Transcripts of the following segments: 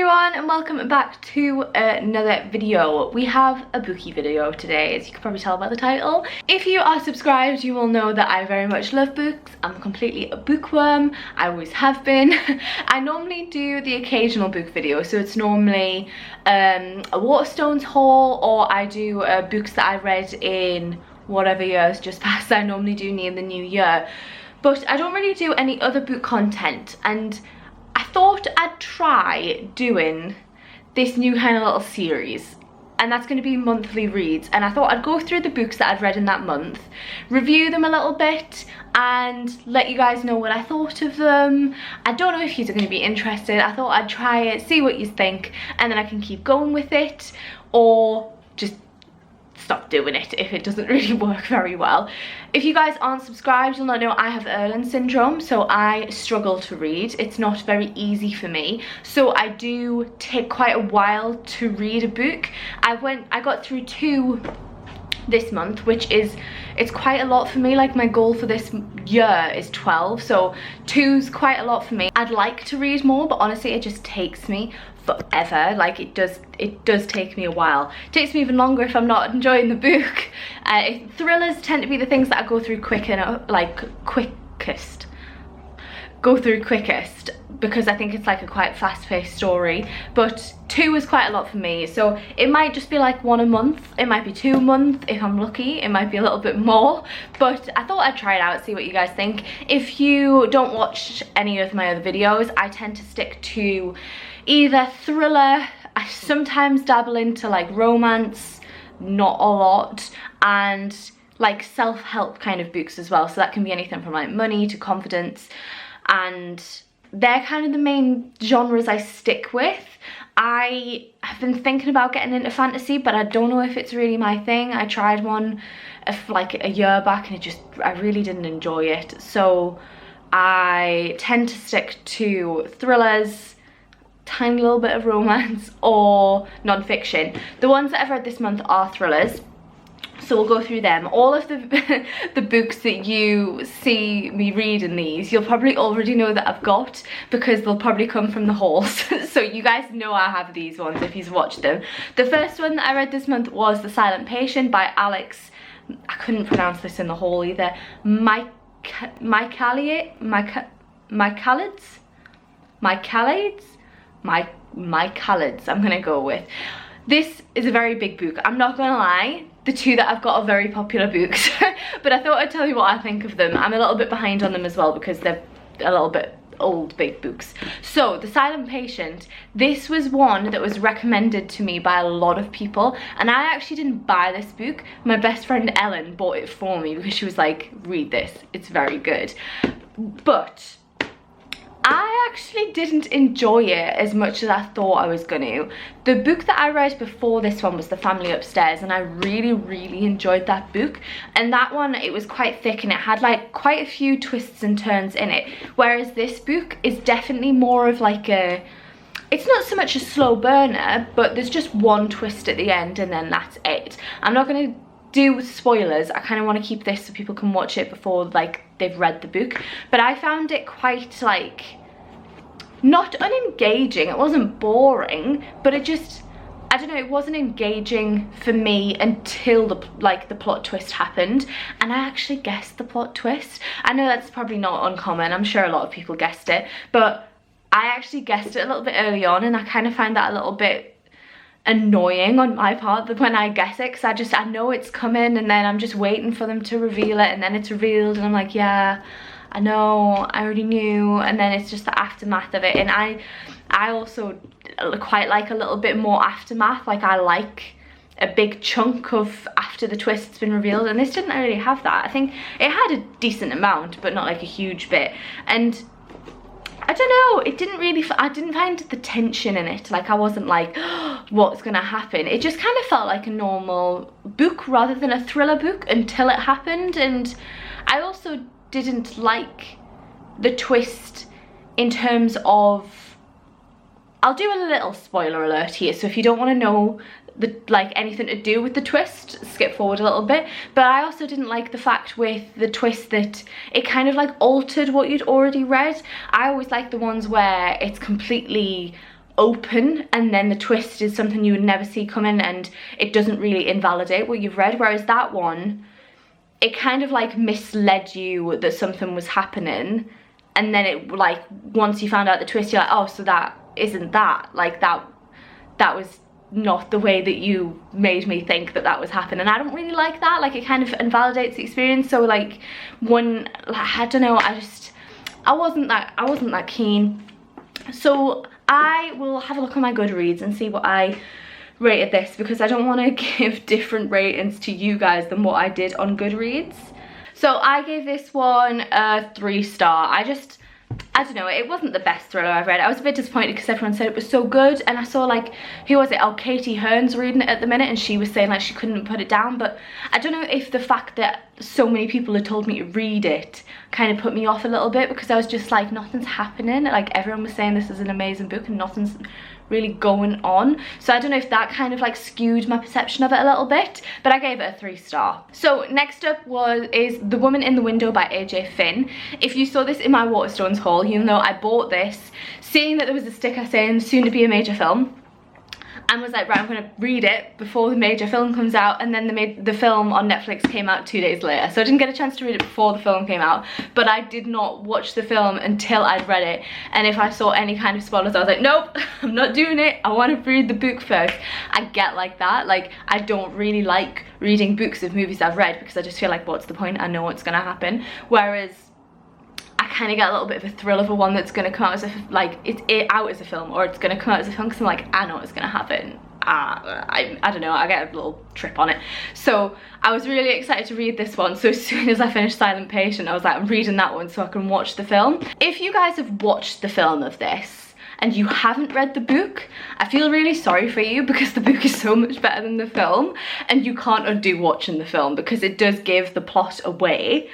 everyone and welcome back to another video. We have a booky video today, as you can probably tell by the title. If you are subscribed, you will know that I very much love books. I'm completely a bookworm. I always have been. I normally do the occasional book video, so it's normally a Waterstones haul, or I do books that I read in whatever years just passed. I normally do near the new year, but I don't really do any other book content, and I thought I'd try doing this new kind of little series, and that's going to be monthly reads. And I thought I'd go through the books that I'd read in that month, review them a little bit, and let you guys know what I thought of them. I don't know if you're going to be interested. I thought I'd try it, see what you think, and then I can keep going with it, or just stop doing it if it doesn't really work very well. If you guys aren't subscribed, you'll not know I have Erlen syndrome, so I struggle to read. It's not very easy for me, so I do take quite a while to read a book. I got through 2 this month, which is, it's quite a lot for me. Like, my goal for this year is 12, so 2's quite a lot for me. I'd like to read more, but honestly it just takes me forever. Like, it does take me a while. It takes me even longer if I'm not enjoying the book. Thrillers tend to be the things that I go through quickest, because I think it's like a quite fast-paced story. But 2 is quite a lot for me, so it might just be like 1 a month, it might be 2 a month if I'm lucky, it might be a little bit more. But I thought I'd try it out, see what you guys think. If you don't watch any of my other videos, I tend to stick to either thriller, I sometimes dabble into like romance, not a lot, and like self-help kind of books as well. So that can be anything from like money to confidence, and they're kind of the main genres I stick with. I have been thinking about getting into fantasy, but I don't know if it's really my thing. I tried one like a year back and I really didn't enjoy it. So I tend to stick to thrillers, tiny little bit of romance, or non-fiction. The ones that I've read this month are thrillers, so we'll go through them. All of the the books that you see me read in these, you'll probably already know that I've got, because they'll probably come from the hauls. So you guys know I have these ones if you've watched them. The first one that I read this month was The Silent Patient by Alex, I couldn't pronounce this in the haul either, Michealides, I'm gonna go with. This is a very big book. I'm not gonna lie, the 2 that I've got are very popular books, but I thought I'd tell you what I think of them. I'm a little bit behind on them as well, because they're a little bit old big books. So The Silent Patient, this was one that was recommended to me by a lot of people, and I actually didn't buy this book. My best friend Ellen bought it for me because she was like, read this, it's very good. But I actually didn't enjoy it as much as I thought I was gonna. The book that I read before this one was The Family Upstairs, and I really enjoyed that book. And that one, it was quite thick and it had like quite a few twists and turns in it. Whereas this book is definitely more of like a, it's not so much a slow burner, but there's just one twist at the end and then that's it. I'm not gonna do spoilers. I kind of want to keep this so people can watch it before like they've read the book. But I found it quite like, not unengaging, it wasn't boring, but it just, I don't know, it wasn't engaging for me until the plot twist happened. And I actually guessed the plot twist. I know that's probably not uncommon, I'm sure a lot of people guessed it, but I actually guessed it a little bit early on, and I kind of find that a little bit annoying on my part when I guess it, because I know it's coming, and then I'm just waiting for them to reveal it, and then it's revealed and I'm like, yeah, I know, I already knew. And then it's just the aftermath of it, and I also quite like a little bit more aftermath. Like, I like a big chunk of after the twist's been revealed, and this didn't really have that. I think it had a decent amount, but not like a huge bit. And I don't know, it didn't really, I didn't find the tension in it. Like, I wasn't like, oh, what's gonna happen? It just kind of felt like a normal book rather than a thriller book until it happened. And I also didn't like the twist in terms of, I'll do a little spoiler alert here, so if you don't want to know like anything to do with the twist, skip forward a little bit. But I also didn't like the fact with the twist that it kind of like altered what you'd already read. I always like the ones where it's completely open, and then the twist is something you would never see coming, and it doesn't really invalidate what you've read. Whereas that one, it kind of like misled you that something was happening, and then it like, once you found out the twist, you're like, oh, so that isn't that, like that was not the way that you made me think that was happening. And I don't really like that. Like, it kind of invalidates the experience. So like, I don't know, I wasn't that keen. So I will have a look on my Goodreads and see what I rated this, because I don't want to give different ratings to you guys than what I did on Goodreads. So I gave this one a 3-star. I don't know, it wasn't the best thriller I've read. I was a bit disappointed because everyone said it was so good, and I saw like, who was it? Oh, Katie Hearn's reading it at the minute, and she was saying like she couldn't put it down. But I don't know if the fact that so many people had told me to read it kind of put me off a little bit, because I was just like, nothing's happening. Like, everyone was saying this is an amazing book and nothing's really going on. So I don't know if that kind of like skewed my perception of it a little bit, but I gave it a 3-star. So next up is The Woman in the Window by AJ Finn. If you saw this in my Waterstones haul, you know I bought this seeing that there was a sticker saying soon to be a major film, and was like, right, I'm gonna read it before the major film comes out. And then the film on Netflix came out 2 days later, so I didn't get a chance to read it before the film came out, but I did not watch the film until I'd read it. And if I saw any kind of spoilers, I was like, nope, I'm not doing it, I want to read the book first. I get like that. Like, I don't really like reading books of movies I've read, because I just feel like, what's the point? I know what's gonna happen. Whereas I kind of get a little bit of a thrill of a one that's going to come out as a, like, it's out as a film, or it's going to come out as a film, because I'm like, I know what's going to happen. I don't know, I get a little trip on it. So I was really excited to read this one. So as soon as I finished Silent Patient, I was like, I'm reading that one so I can watch the film. If you guys have watched the film of this and you haven't read the book, I feel really sorry for you, because the book is so much better than the film, and you can't undo watching the film, because it does give the plot away,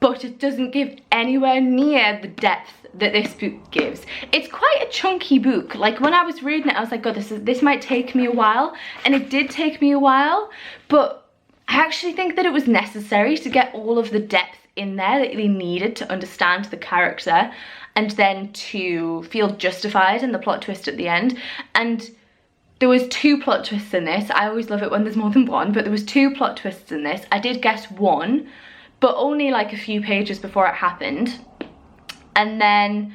but it doesn't give anywhere near the depth that this book gives. It's quite a chunky book. Like, when I was reading it, I was like, God, this might take me a while, and it did take me a while, but I actually think that it was necessary to get all of the depth in there that they needed to understand the character, and then to feel justified in the plot twist at the end. And there was 2 plot twists in this. I always love it when there's more than one, but there was 2 plot twists in this. I did guess one, but only like a few pages before it happened. And then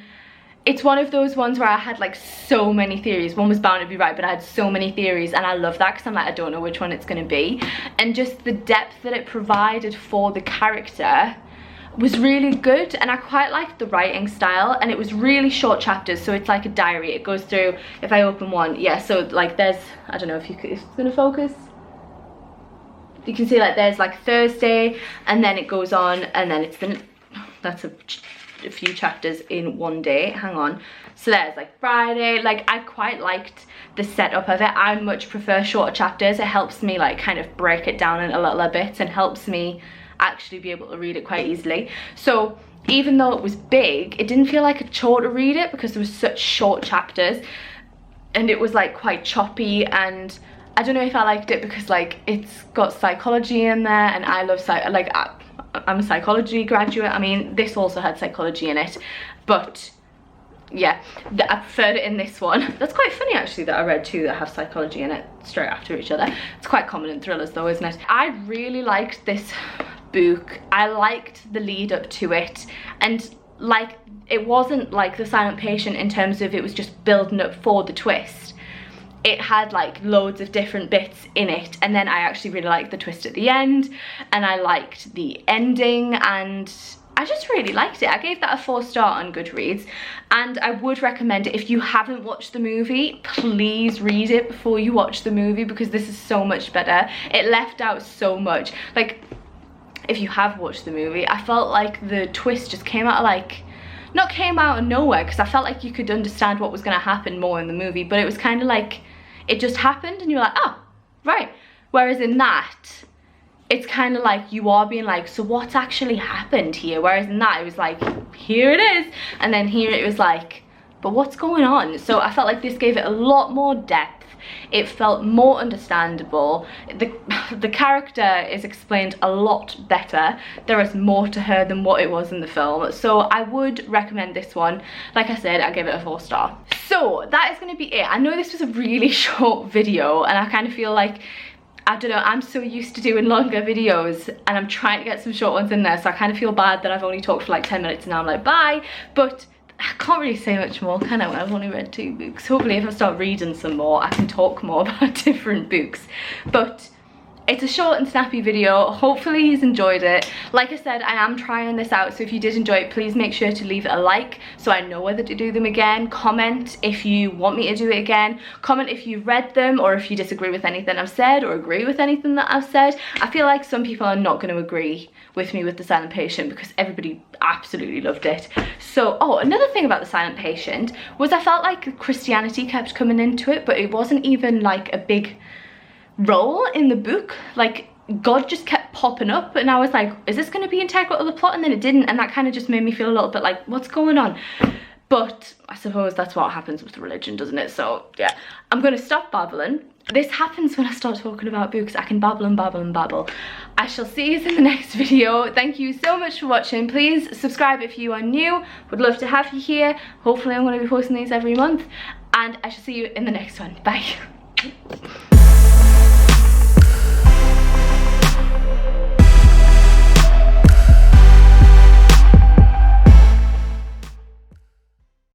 it's one of those ones where I had like so many theories. One was bound to be right, but I had so many theories, and I love that, because I'm like, I don't know which one it's going to be. And just the depth that it provided for the character was really good, and I quite liked the writing style. And it was really short chapters, so it's like a diary. It goes through, if I open one, yeah, so like there's, I don't know if it's going to focus. You can see like there's like Thursday, and then it goes on, and then it's that's a few chapters in one day. Hang on. So there's like Friday. Like, I quite liked the setup of it. I much prefer shorter chapters. It helps me like kind of break it down into little bits, and helps me actually be able to read it quite easily. So even though it was big, it didn't feel like a chore to read it, because there was such short chapters, and it was like quite choppy. And I don't know if I liked it because like it's got psychology in there, and I love I'm a psychology graduate. I mean, this also had psychology in it, but yeah, I preferred it in this one. That's quite funny actually, that I read 2 that have psychology in it straight after each other. It's quite common in thrillers though, isn't it? I really liked this book. I liked the lead up to it, and like, it wasn't like The Silent Patient in terms of it was just building up for the twist. It had like loads of different bits in it, and then I actually really liked the twist at the end, and I liked the ending, and I just really liked it. I gave that a 4-star on Goodreads, and I would recommend it. If you haven't watched the movie, please read it before you watch the movie, because this is so much better. It left out so much. Like, if you have watched the movie, I felt like the twist just came out of like, not came out of nowhere, because I felt like you could understand what was going to happen more in the movie, but it was kind of like, it just happened and you're like, oh, right. Whereas in that, it's kind of like you are being like, so what's actually happened here? Whereas in that, it was like, here it is. And then here it was like, but what's going on? So I felt like this gave it a lot more depth. It felt more understandable. The character is explained a lot better. There is more to her than what it was in the film, so I would recommend this one. Like I said, I give it a 4-star. So that is going to be it. I know this was a really short video, and I kind of feel like, I don't know, I'm so used to doing longer videos and I'm trying to get some short ones in there, so I kind of feel bad that I've only talked for like 10 minutes and now I'm like bye, but I can't really say much more, can I, when I've only read 2 books. Hopefully if I start reading some more I can talk more about different books. But it's a short and snappy video. Hopefully you've enjoyed it. Like I said, I am trying this out, so if you did enjoy it, please make sure to leave it a like so I know whether to do them again. Comment if you want me to do it again. Comment if you read them or if you disagree with anything I've said or agree with anything that I've said. I feel like some people are not going to agree with me with The Silent Patient because everybody absolutely loved it. So, oh, another thing about The Silent Patient was I felt like Christianity kept coming into it, but it wasn't even like a big role in the book. Like, God just kept popping up and I was like, is this going to be integral to the plot? And then it didn't, and that kind of just made me feel a little bit like, what's going on? But I suppose that's what happens with religion, doesn't it? So yeah, I'm going to stop babbling. This happens when I start talking about books. I can babble and babble and babble. I shall see you in the next video. Thank you so much for watching. Please subscribe if you are new. Would love to have you here. Hopefully I'm going to be posting these every month, and I shall see you in the next one. Bye.